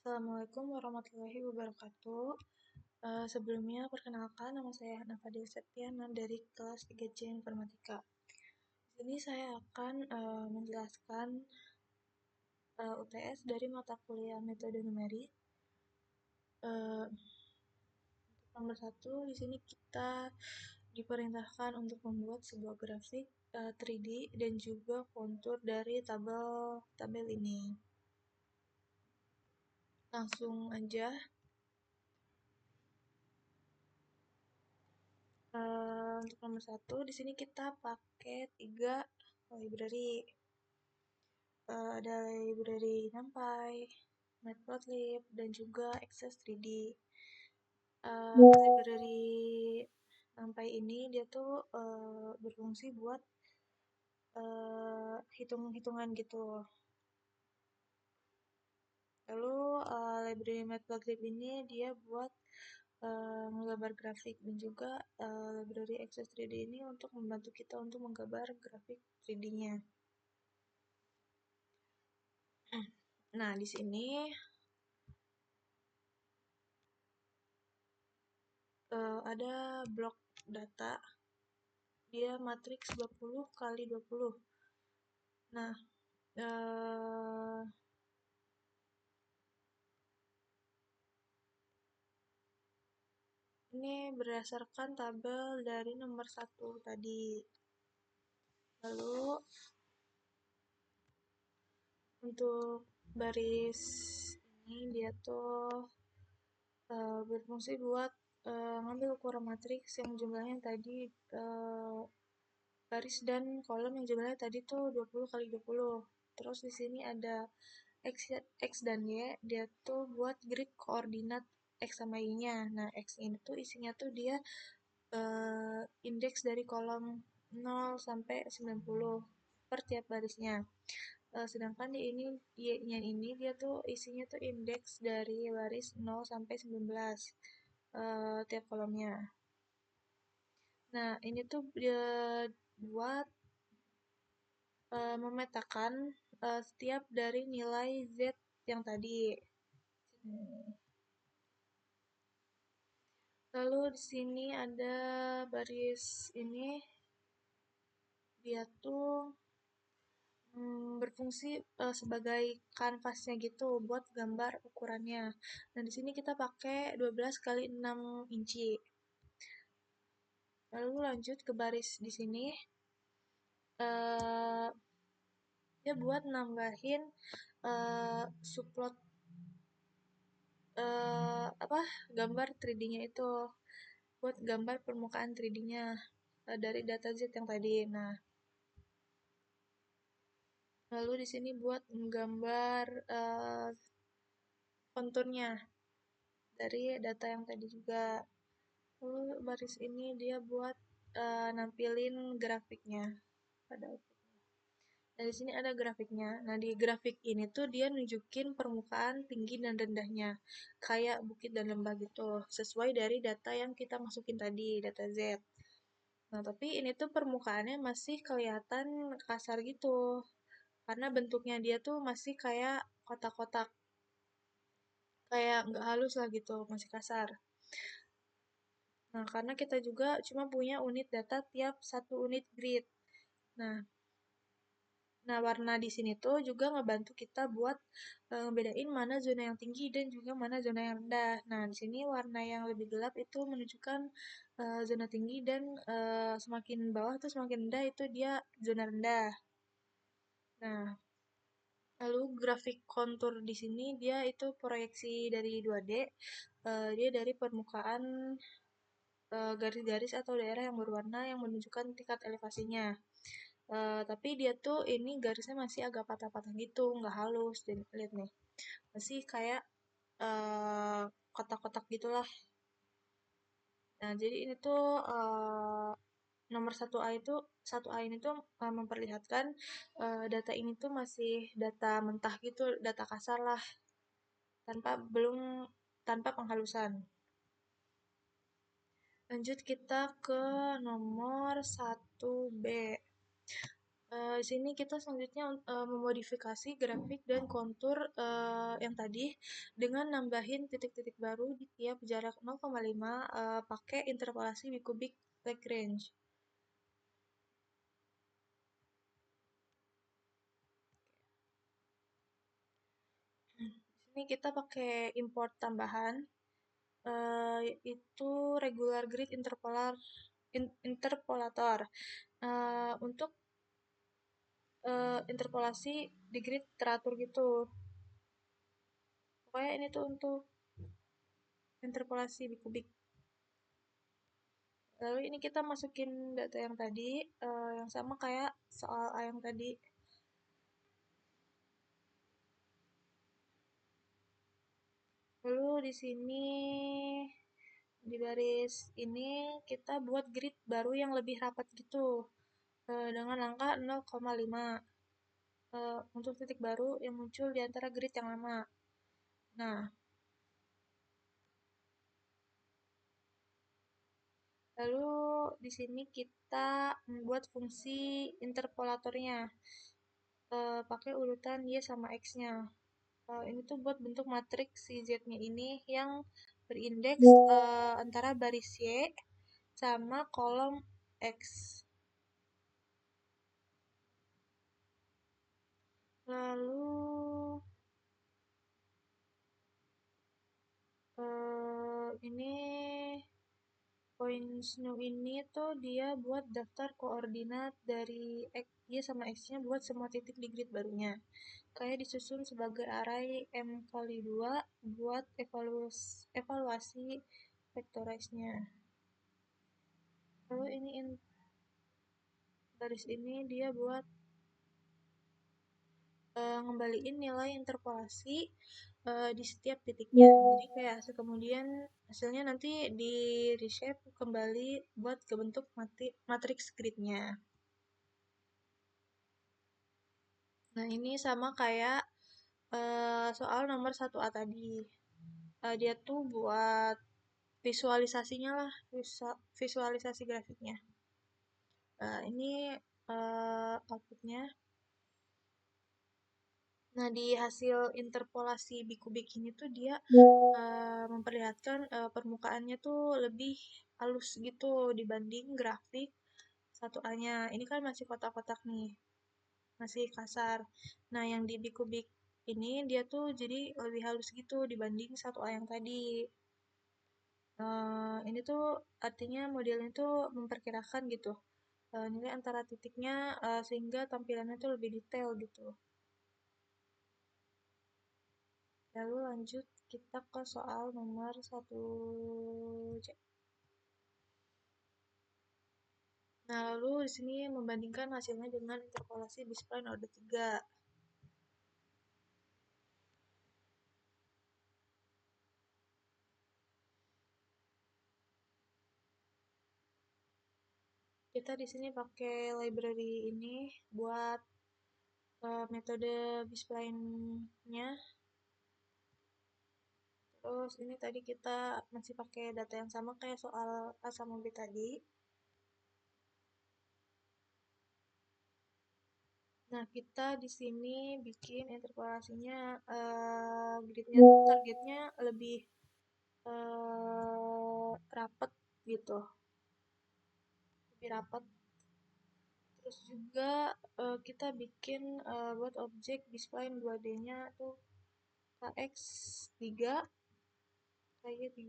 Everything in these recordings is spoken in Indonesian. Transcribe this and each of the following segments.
Assalamualaikum warahmatullahi wabarakatuh. Sebelumnya perkenalkan, nama saya Hana Fadil Septiana dari kelas 3C Informatika. Di sini saya akan menjelaskan UTS dari mata kuliah metode numerik. Untuk nomor 1, di sini kita diperintahkan untuk membuat sebuah grafik 3D dan juga kontur dari tabel ini. Langsung aja. Untuk nomor 1, di sini kita pakai 3 library. Ada library NumPy, Matplotlib, dan juga Access 3D. Library NumPy ini dia tuh berfungsi buat hitung-hitungan gitu. Lalu library Matplotlib ini dia buat menggambar grafik, dan juga library Access 3D ini untuk membantu kita untuk menggambar grafik 3D-nya. Nah, di sini ada blok data, dia matriks 20 kali 20. Nah, ini berdasarkan tabel dari nomor 1 tadi. Lalu untuk baris ini dia tuh berfungsi buat ngambil ukuran matriks yang jumlahnya tadi baris dan kolom yang jumlahnya tadi tuh 20 kali 20. Terus di sini ada X dan Y, dia tuh buat grid koordinat X sama Y-nya. Nah, X ini tuh isinya tuh dia indeks dari kolom 0 sampai 90 per tiap barisnya. Sedangkan di ini Y-nya ini dia tuh isinya tuh indeks dari baris 0 sampai 19 tiap kolomnya. Nah, ini tuh buat memetakan setiap dari nilai Z yang tadi. Lalu di sini ada baris ini, dia tuh berfungsi sebagai kanvasnya gitu buat gambar ukurannya. Nah, di sini kita pakai 12 kali 6 inci. Lalu lanjut ke baris di sini. Dia buat nambahin subplot gambar 3D-nya itu, buat gambar permukaan 3D-nya dari data Z yang tadi. Nah, lalu di sini buat menggambar konturnya dari data yang tadi juga. Lalu baris ini dia buat nampilin grafiknya pada outputnya. Nah, di sini ada grafiknya. Nah, di grafik ini tuh dia nunjukin permukaan tinggi dan rendahnya, kayak bukit dan lembah gitu, sesuai dari data yang kita masukin tadi, data Z. Nah, tapi ini tuh permukaannya masih kelihatan kasar gitu, karena bentuknya dia tuh masih kayak kotak-kotak, kayak nggak halus lah gitu, masih kasar. Nah, karena kita juga cuma punya unit data tiap satu unit grid. Nah, warna di sini tuh juga ngebantu kita buat ngebedain mana zona yang tinggi dan juga mana zona yang rendah. Nah, di sini warna yang lebih gelap itu menunjukkan zona tinggi, dan semakin bawah tuh semakin rendah itu dia zona rendah. Nah, lalu grafik kontur di sini dia itu proyeksi dari 2D. Dia dari permukaan garis-garis atau daerah yang berwarna yang menunjukkan tingkat elevasinya. Tapi dia tuh ini garisnya masih agak patah-patah gitu, nggak halus. Dan lihat nih, masih kayak kotak-kotak gitulah. Nah, jadi ini tuh nomor 1A ini tuh memperlihatkan data ini tuh masih data mentah gitu, data kasar lah, tanpa penghalusan. Lanjut kita ke nomor 1B. Di sini kita selanjutnya memodifikasi grafik dan kontur yang tadi dengan nambahin titik-titik baru di tiap jarak 0,5 pakai interpolasi bicubic Lagrange. Di sini kita pakai import tambahan itu regular grid interpolator. Untuk interpolasi di grid teratur gitu. Pokoknya ini tuh untuk interpolasi bikubik. Lalu ini kita masukin data yang tadi, yang sama kayak soal A yang tadi. Lalu di sini di baris ini kita buat grid baru yang lebih rapat gitu dengan angka 0,5 untuk titik baru yang muncul di antara grid yang lama. Nah, lalu di sini kita membuat fungsi interpolatornya pakai urutan Y sama X-nya. Ini tuh buat bentuk matriks si Z-nya ini yang berindeks antara baris Y sama kolom X. Lalu ini points new ini tuh dia buat daftar koordinat dari Y sama X-nya buat semua titik di grid barunya. Kayak disusun sebagai array M kali 2 buat evaluasi vectorize-nya. Lalu ini baris ini dia buat ngembaliin nilai interpolasi di setiap titiknya. Jadi kayak kemudian hasilnya nanti di reshape kembali buat kebentuk matriks gridnya. Nah ini sama kayak soal nomor 1A tadi. Dia tuh buat visualisasinya lah, visualisasi grafiknya. Ini outputnya. Nah, di hasil interpolasi bikubik ini tuh dia memperlihatkan permukaannya tuh lebih halus gitu dibanding grafik 1A-nya. Ini kan masih kotak-kotak nih, masih kasar. Nah, yang di bikubik ini dia tuh jadi lebih halus gitu dibanding 1A yang tadi. Ini tuh artinya modelnya tuh memperkirakan gitu nilai antara titiknya sehingga tampilannya tuh lebih detail gitu. Lalu lanjut kita ke soal nomor 1C. Nah, lalu di sini membandingkan hasilnya dengan interpolasi B-spline order 3. Kita di sini pakai library ini buat metode B-spline-nya. Terus ini tadi kita masih pakai data yang sama kayak soal A sama B tadi. Nah, kita di sini bikin interpolasinya gridnya tuh targetnya lebih rapet gitu. Lebih rapet. Terus juga kita bikin buat objek B-spline 2D-nya tuh KX3, KY3.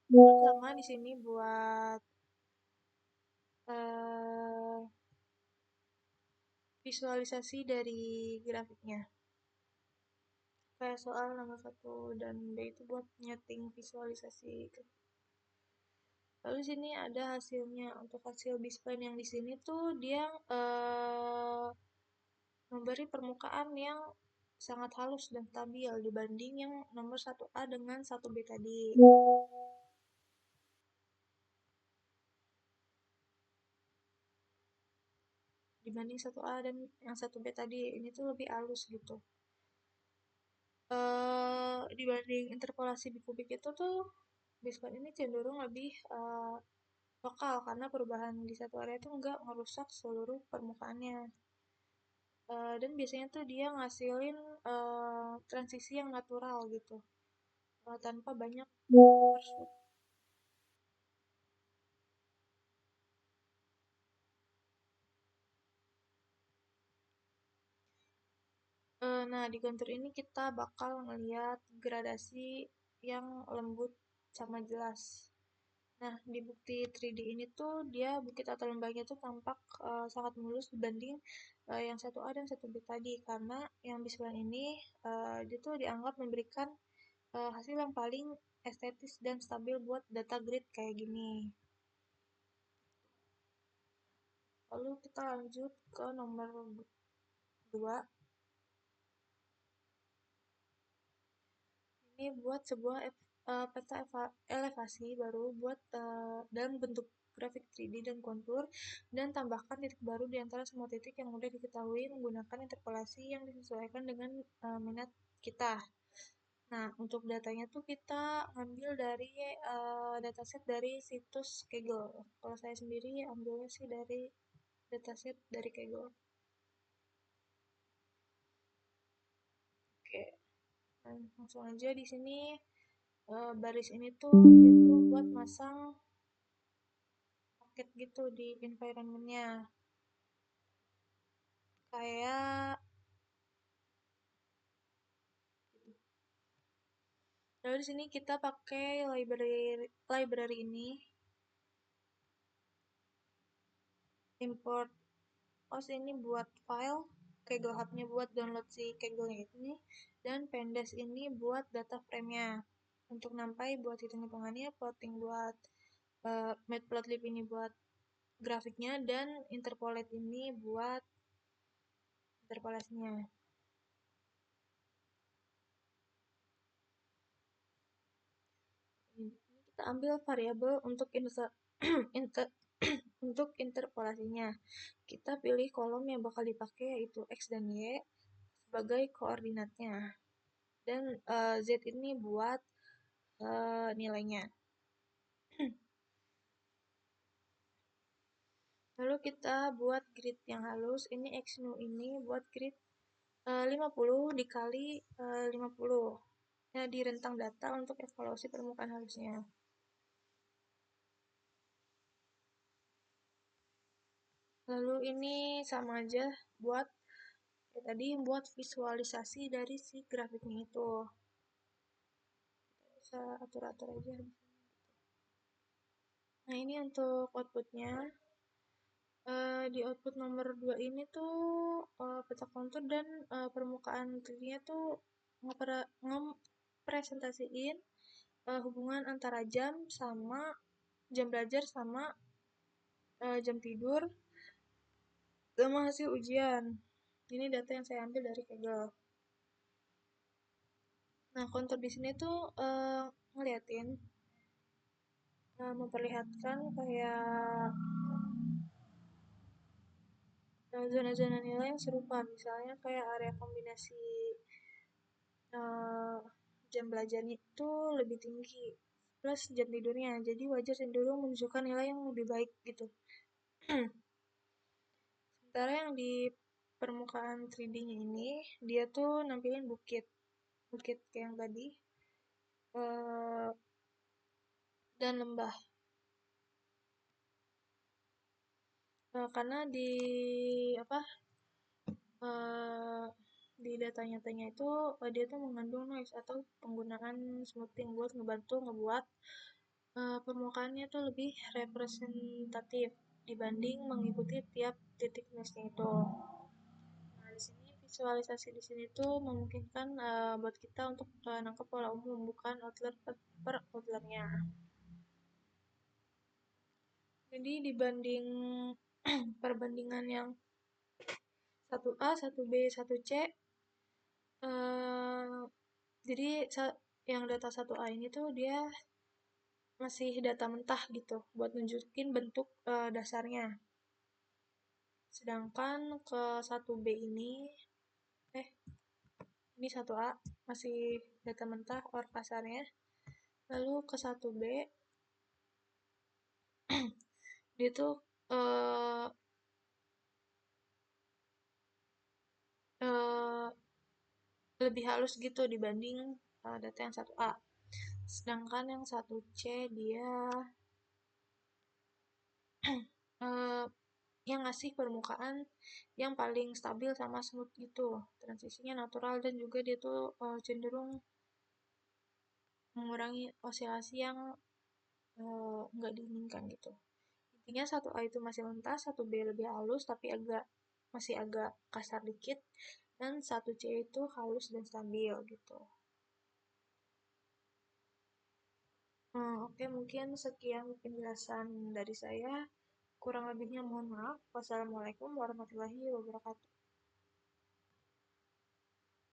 Sama di sini buat uh, visualisasi dari grafiknya. Kayak soal nomor 1 dan B itu buat nyeting visualisasi. Lalu sini ada hasilnya. Untuk hasil B-spline yang di sini tuh dia memberi permukaan yang sangat halus dan stabil dibanding yang nomor 1A dengan 1B tadi. Dibanding 1A dan yang 1B tadi, ini tuh lebih halus gitu. Dibanding interpolasi bikubik itu tuh B-spline ini cenderung lebih lokal karena perubahan di satu area itu nggak ngerusak seluruh permukaannya. Dan biasanya tuh dia ngasilin transisi yang natural gitu, tanpa banyak overshoot. Nah, di kontur ini kita bakal ngeliat gradasi yang lembut sama jelas. Nah, di bukti 3D ini tuh dia bukit atau lembahnya tuh tampak sangat mulus dibanding yang satu A dan satu B tadi karena yang di sebelah ini dia tuh dianggap memberikan hasil yang paling estetis dan stabil buat data grid kayak gini. Lalu kita lanjut ke nomor 2. Ini buat sebuah peta elevasi baru buat dalam bentuk grafik 3D dan kontur dan tambahkan titik baru di antara semua titik yang udah diketahui menggunakan interpolasi yang disesuaikan dengan minat kita. Nah, untuk datanya tuh kita ambil dari dataset dari situs Kaggle. Kalau saya sendiri ambilnya sih dari dataset dari Kaggle. Oke, nah, langsung aja di sini baris ini tuh dia tuh buat masang paket gitu di environment-nya. Kayak lalu di sini kita pakai library ini import OS ini buat file, Kaggle Hub-nya buat download si Kaggle-nya ini, dan Pandas ini buat data frame-nya. Untuk NumPy buat hitung-hitungannya, plotting buat Matplotlib ini buat grafiknya, dan Interpolate ini buat interpolasinya. Ini kita ambil variabel untuk untuk interpolasinya. Kita pilih kolom yang bakal dipakai yaitu X dan Y sebagai koordinatnya. Dan Z ini buat nilainya. Lalu kita buat grid yang halus. Ini Xnu ini buat grid 50 dikali 50. Ya, di rentang data untuk evaluasi permukaan halusnya. Lalu ini sama aja buat tadi buat visualisasi dari si grafiknya itu. Kita bisa atur-atur aja. Nah, ini untuk outputnya. Di output nomor 2 ini tuh peta kontur dan permukaan 3D-nya tuh ngepresentasiin hubungan antara jam belajar sama jam tidur sama hasil ujian. Ini data yang saya ambil dari Kaggle. Nah, kontur di sini tuh ngeliatin memperlihatkan kayak zona-zona nilai yang serupa, misalnya kayak area kombinasi jam belajarnya itu lebih tinggi plus jam tidurnya, jadi wajar cenderung menunjukkan nilai yang lebih baik gitu. Sementara yang di permukaan 3D-nya ini dia tuh nampilin bukit bukit kayak yang tadi eh, dan lembah. Karena di apa eh, di data nyatanya itu dia tuh mengandung noise atau penggunaan smoothing buat ngebantu ngebuat permukaannya tuh lebih representatif dibanding mengikuti tiap titik noise-nya itu. Nah, di sini visualisasi di sini tuh memungkinkan buat kita untuk nangkep pola umum bukan outlier per outliernya. Jadi dibanding perbandingan yang 1A, 1B, 1C eh jadi yang data 1A ini tuh dia masih data mentah gitu buat nunjukin bentuk dasarnya. Sedangkan ke 1B eh ini 1A masih data mentah or kasarnya. Lalu ke 1B Dia tuh eh eh, lebih halus gitu dibanding data yang satu A. Sedangkan yang satu C dia eh, yang ngasih permukaan yang paling stabil sama smooth gitu. Transisinya natural dan juga dia tuh cenderung mengurangi osilasi yang nggak diinginkan gitu. Intinya satu A itu masih lintas, satu B lebih halus tapi masih agak kasar dikit, dan satu C itu halus dan stabil gitu. Oke, mungkin sekian penjelasan dari saya. Kurang lebihnya mohon maaf. Wassalamualaikum warahmatullahi wabarakatuh.